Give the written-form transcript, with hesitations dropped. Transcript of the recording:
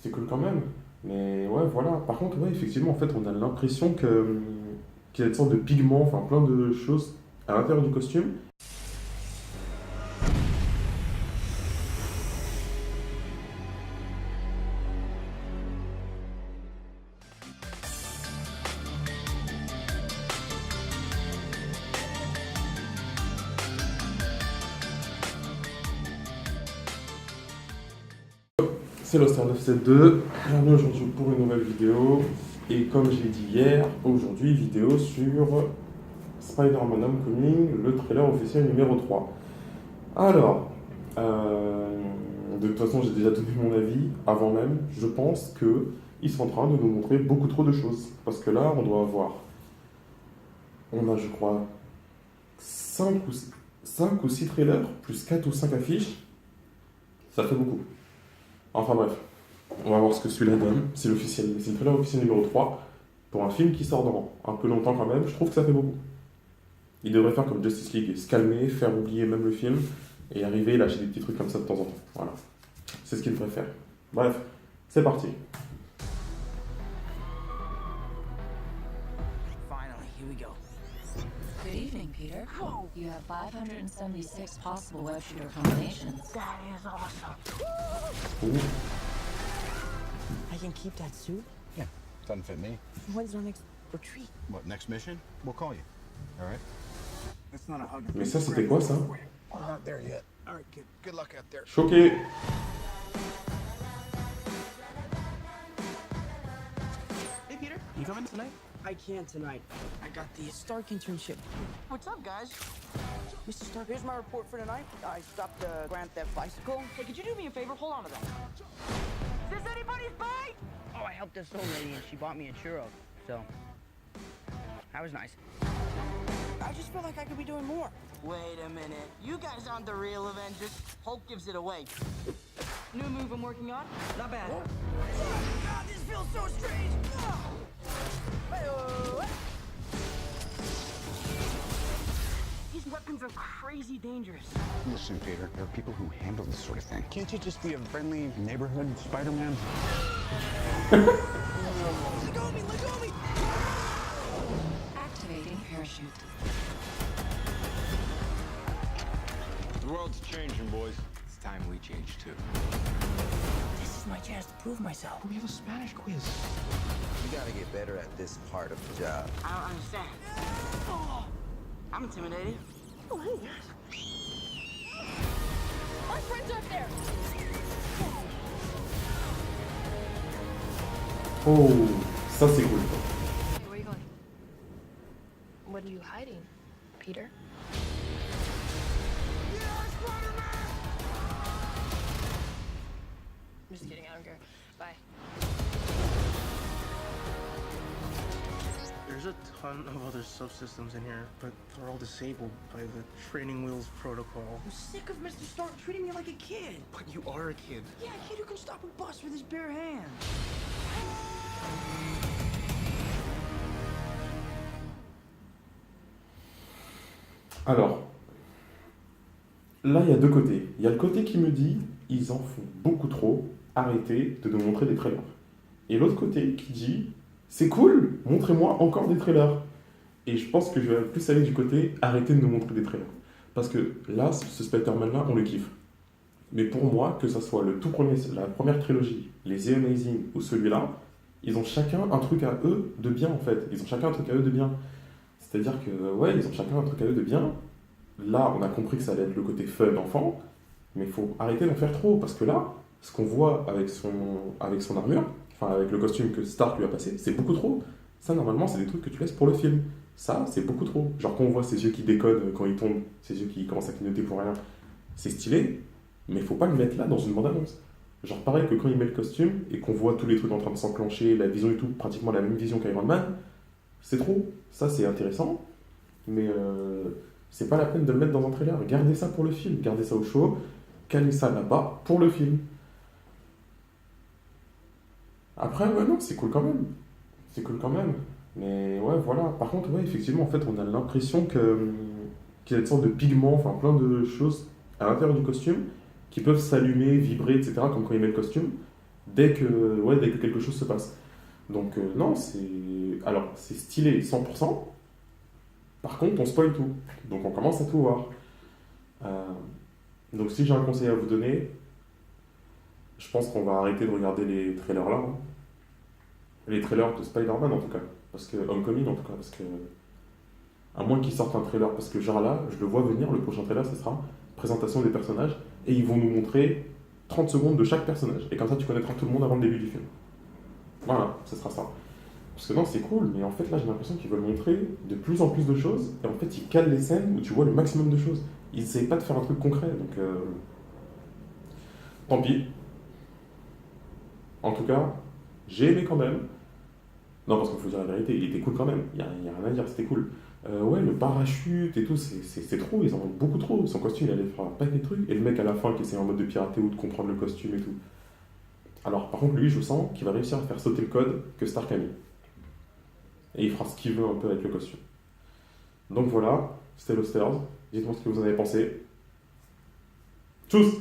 c'est cool quand même. Mais ouais, voilà. Par contre, ouais, effectivement, en fait, on a l'impression qu'il y a une sorte de pigments, enfin plein de choses à l'intérieur du costume. C'est l'Oster 972, bienvenue aujourd'hui pour une nouvelle vidéo. Et comme j'ai dit hier, aujourd'hui, vidéo sur Spider-Man Homecoming, le trailer officiel numéro 3. Alors, de toute façon, j'ai déjà donné mon avis avant même. Je pense que ils sont en train de nous montrer beaucoup trop de choses. Parce que là, on doit avoir, on a, je crois, 5 ou 6 trailers, plus 4 ou 5 affiches. Ça fait beaucoup. Enfin bref, on va voir ce que celui-là donne. C'est l'officiel, c'est le trailer officiel numéro 3 pour un film qui sort dans un peu longtemps quand même. Je trouve que ça fait beaucoup. Il devrait faire comme Justice League, se calmer, faire oublier même le film et arriver et lâcher des petits trucs comme ça de temps en temps. Voilà, c'est ce qu'il devrait faire. Bref, c'est parti. Finally, here we go. Good evening, Peter. You have 576 possible web shooter combinations. That is awesome. Ouh. I can keep that suit? Yeah, doesn't fit me. When's our next retreat? What, next mission? We'll call you. All right? It's not a hug. Mais ça, c'était quoi ça? We're not there yet. All right, kid. Good luck out there. Choqué. Hey, Peter. You coming tonight? I can't tonight. I got the Stark internship. What's up, guys? Mr. Stark, here's my report for tonight. I stopped the Grand Theft bicycle. Hey, could you do me a favor? Hold on to that. Is this anybody's bike? Oh, I helped this old lady and she bought me a churro. So, that was nice. I just feel like I could be doing more. Wait a minute. You guys aren't the real Avengers. Hulk gives it away. New move I'm working on? Not bad. God, this feels so strange. These weapons are crazy dangerous. Listen, Peter, there are people who handle this sort of thing. Can't you just be a friendly neighborhood Spider-Man? Let go of me, let go of me. Activating parachute. The world's changing, boys. It's time we change too. This is my chance to prove myself. We have a Spanish quiz. You gotta get better at this part of the job. I don't understand. I'm intimidated. Oh, hey, guys. Our friends up there. Oh, ça c'est cool. Hey, where are you going? What are you hiding, Peter? I'm just kidding. I don't care. Bye. There's a ton of other subsystems in here, but they're all disabled by the training wheels protocol. I'm sick of Mr. Stark treating me like a kid. But you are a kid. Yeah, a kid who can stop a bus with his bare hands. Alors, là, il y a deux côtés. Il y a le côté qui me dit, ils en font beaucoup trop, arrêtez de nous montrer des trailers. Et l'autre côté qui dit, c'est cool, montrez-moi encore des trailers. Et je pense que je vais plus aller du côté, arrêtez de nous montrer des trailers. Parce que là, ce Spider-Man-là, on le kiffe. Mais pour moi, que ça soit le tout premier, la première trilogie, les The Amazing ou celui-là, ils ont chacun un truc à eux de bien en fait. Ils ont chacun un truc à eux de bien. C'est-à-dire que, ouais, ils ont chacun un truc à eux de bien. Là, on a compris que ça allait être le côté fun enfant, mais il faut arrêter d'en faire trop, parce que là, ce qu'on voit avec son armure, enfin avec le costume que Stark lui a passé, c'est beaucoup trop. Ça, normalement, c'est des trucs que tu laisses pour le film. Ça, c'est beaucoup trop. Genre quand on voit ses yeux qui déconnent quand il tombe, ses yeux qui commencent à clignoter pour rien, c'est stylé, mais il faut pas le mettre là dans une bande-annonce. Genre pareil que quand il met le costume et qu'on voit tous les trucs en train de s'enclencher, la vision et tout, pratiquement la même vision qu'Iron Man, c'est trop. Ça, c'est intéressant, mais c'est pas la peine de le mettre dans un trailer. Gardez ça pour le film, gardez ça au chaud, calez ça là-bas pour le film. Après, ouais, non, c'est cool quand même. C'est cool quand même. Mais ouais, voilà. Par contre, ouais, effectivement, en fait, on a l'impression qu'il y a une sorte de pigments, enfin plein de choses à l'intérieur du costume qui peuvent s'allumer, vibrer, etc., comme quand il met le costume. dès que quelque chose se passe. Donc non, c'est stylé 100%. Par contre, on spoil tout. Donc on commence à tout voir. Donc si j'ai un conseil à vous donner, je pense qu'on va arrêter de regarder les trailers là. Hein. Les trailers de Spider-Man en tout cas. Parce que Homecoming en tout cas. Parce que. À moins qu'ils sortent un trailer. Parce que genre là, je le vois venir, le prochain trailer, ce sera présentation des personnages. Et ils vont nous montrer 30 secondes de chaque personnage. Et comme ça, tu connaîtras tout le monde avant le début du film. Voilà, ce sera ça. Parce que non, c'est cool, mais en fait là, j'ai l'impression qu'ils veulent montrer de plus en plus de choses. Et en fait, ils calent les scènes où tu vois le maximum de choses. Ils essayent pas de faire un truc concret. Donc. Tant pis. En tout cas, j'ai aimé quand même. Non, parce qu'il faut dire la vérité, il était cool quand même. Il y a rien à dire, c'était cool. Ouais, le parachute et tout, c'est trop. Ils en ont beaucoup trop. Son costume, il allait faire un paquet de trucs. Et le mec à la fin qui essaie en mode de pirater ou de comprendre le costume et tout. Alors, par contre, lui, je sens qu'il va réussir à faire sauter le code que Stark a mis. Et il fera ce qu'il veut un peu avec le costume. Donc voilà, c'était Losters. Dites-moi ce que vous en avez pensé. Tchuss!